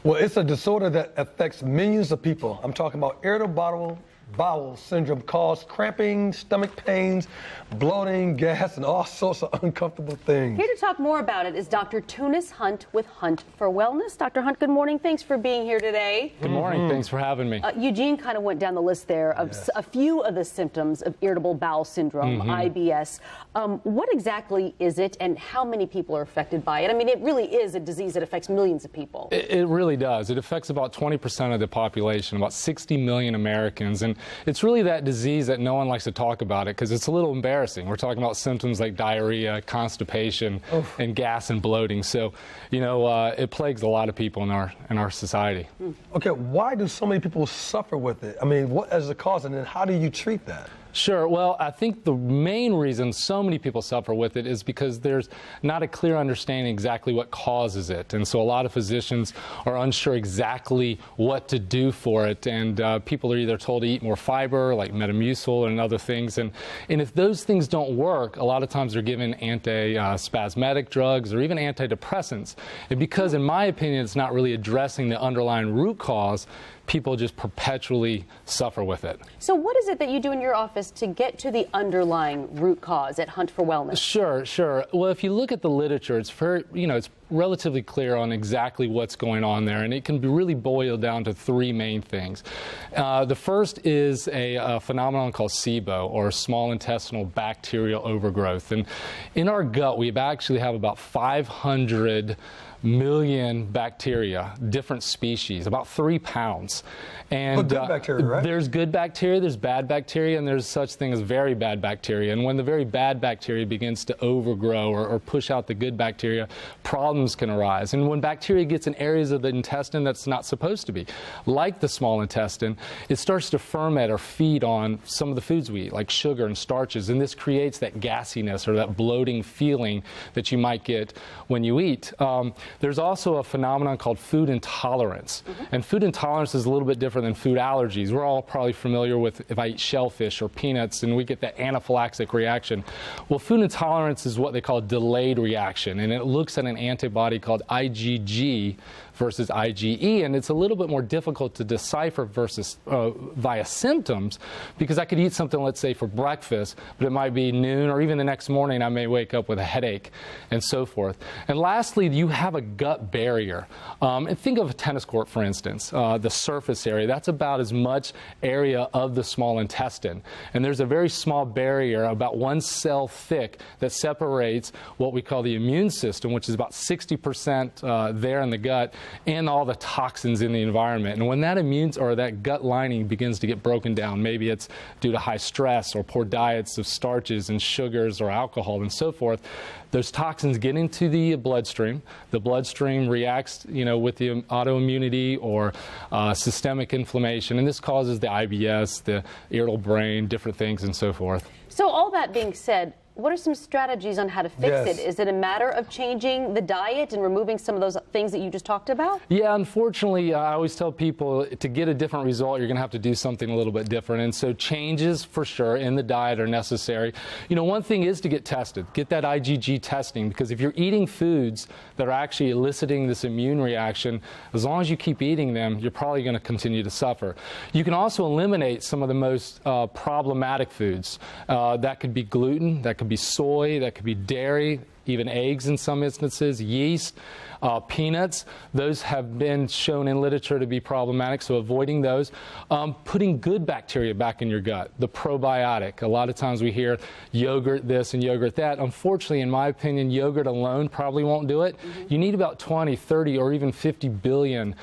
Well, it's a disorder that affects millions of people. I'm talking about irritable bowel syndrome, caused cramping, stomach pains, bloating, gas, and all sorts of uncomfortable things. Here to talk more about it is Dr. Tunis Hunt with Hunt for Wellness. Dr. Hunt, good morning. Thanks for being here today. Good morning. Thanks for having me. Eugene kind of went down the list there of a few of the symptoms of irritable bowel syndrome, IBS. What exactly is it, and how many people are affected by it? I mean, it really is a disease that affects millions of people. It really does. It affects about 20% of the population, about 60 million Americans. And it's really that disease that no one likes to talk about it because it's a little embarrassing. We're talking about symptoms like diarrhea, constipation, and gas and bloating. So, you know, it plagues a lot of people in our society. Okay, why do so many people suffer with it? I mean, what is the cause, and then how do you treat that? Sure. Well, I think the main reason so many people suffer with it is because there's not a clear understanding exactly what causes it. And so a lot of physicians are unsure exactly what to do for it. And people are either told to eat more fiber, like Metamucil and other things. And if those things don't work, a lot of times they're given anti-spasmodic drugs or even antidepressants. And because, in my opinion, it's not really addressing the underlying root cause, people just perpetually suffer with it. So what is it that you do in your office to get to the underlying root cause at Hunt for Wellness? Sure. Well, if you look at the literature, it's very, it's relatively clear on exactly what's going on there, and it can be really boiled down to three main things. The first is a phenomenon called SIBO, or small intestinal bacterial overgrowth. And in our gut, we actually have about 500 million bacteria, different species, about 3 pounds. And good bacteria, right? There's good bacteria, there's bad bacteria, and there's such thing as very bad bacteria. And when the very bad bacteria begins to overgrow or push out the good bacteria, problems can arise. And when bacteria gets in areas of the intestine that's not supposed to be, like the small intestine, it starts to ferment or feed on some of the foods we eat, like sugar and starches. And this creates that gassiness or that bloating feeling that you might get when you eat. There's also a phenomenon called food intolerance. And food intolerance is a little bit different than food allergies. We're all probably familiar with if I eat shellfish or peanuts and we get that anaphylactic reaction. Well, food intolerance is what they call a delayed reaction, and it looks at an antibody called IgG versus IgE, and it's a little bit more difficult to decipher versus via symptoms, because I could eat something, let's say, for breakfast, but it might be noon, or even the next morning I may wake up with a headache, and so forth. And lastly, you have a gut barrier. And think of a tennis court, for instance, the surface area. That's about as much area of the small intestine. And there's a very small barrier, about 1 cell thick, that separates what we call the immune system, which is about 60% there in the gut, and all the toxins in the environment. And when that that gut lining begins to get broken down, maybe it's due to high stress or poor diets of starches and sugars or alcohol and so forth, those toxins get into the bloodstream. The bloodstream reacts, with the autoimmunity or systemic inflammation, and this causes the IBS, the irritable brain, different things, and so forth. So all that being said, what are some strategies on how to fix it? Is it a matter of changing the diet and removing some of those things that you just talked about? Yeah, unfortunately, I always tell people to get a different result, you're going to have to do something a little bit different. And so changes, for sure, in the diet are necessary. One thing is to get tested. Get that IgG testing, because if you're eating foods that are actually eliciting this immune reaction, as long as you keep eating them, you're probably going to continue to suffer. You can also eliminate some of the most problematic foods. That could be gluten, that could be soy, that could be dairy, even eggs in some instances, yeast, peanuts. Those have been shown in literature to be problematic, so avoiding those. Putting good bacteria back in your gut, the probiotic. A lot of times we hear yogurt this and yogurt that. Unfortunately, in my opinion, yogurt alone probably won't do it. You need about 20, 30, or even 50 billion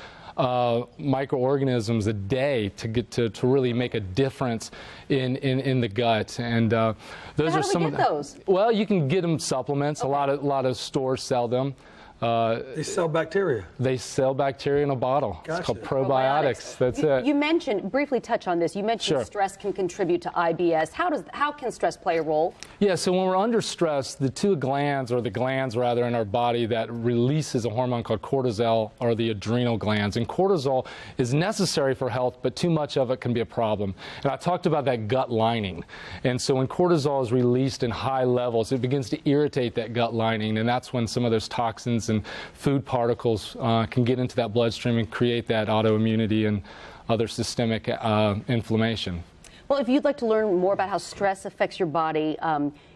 microorganisms a day to get to really make a difference in the gut. And those are some of those? Well, you can get them supplements. Okay. A lot of stores sell them. They sell bacteria. They sell bacteria in a bottle. Gotcha. It's called probiotics. That's it. You mentioned, briefly touch on this, you mentioned stress can contribute to IBS. How can stress play a role? Yeah, so when we're under stress, the glands rather in our body that releases a hormone called cortisol are the adrenal glands. And cortisol is necessary for health, but too much of it can be a problem. And I talked about that gut lining. And so when cortisol is released in high levels, it begins to irritate that gut lining, and that's when some of those toxins viruses and food particles can get into that bloodstream and create that autoimmunity and other systemic inflammation. Well, if you'd like to learn more about how stress affects your body,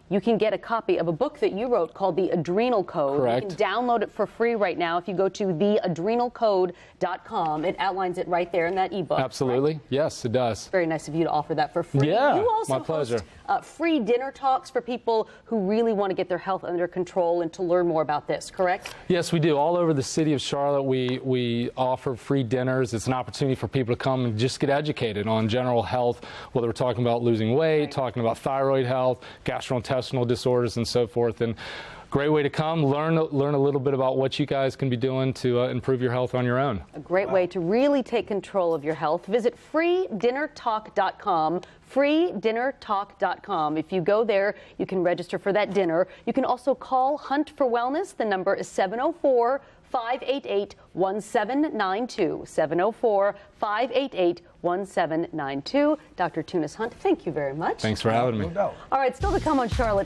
you can get a copy of a book that you wrote called The Adrenal Code. Correct. You can download it for free right now if you go to theadrenalcode.com. It outlines it right there in that ebook. Absolutely. Right? Yes, it does. Very nice of you to offer that for free. Yeah, you also my pleasure. host free dinner talks for people who really want to get their health under control and to learn more about this, correct? Yes, we do. All over the city of Charlotte, we offer free dinners. It's an opportunity for people to come and just get educated on general health, whether we're talking about losing weight, talking about thyroid health, gastrointestinal disorders, and so forth. And great way to come, learn a little bit about what you guys can be doing to improve your health on your own. A great way to really take control of your health. Visit freedinnertalk.com, freedinnertalk.com. If you go there, you can register for that dinner. You can also call Hunt for Wellness. The number is 704-588-1792, 704-588-1792. Dr. Tunis Hunt, thank you very much. Thanks for having me. No doubt. All right, still to come on Charlotte.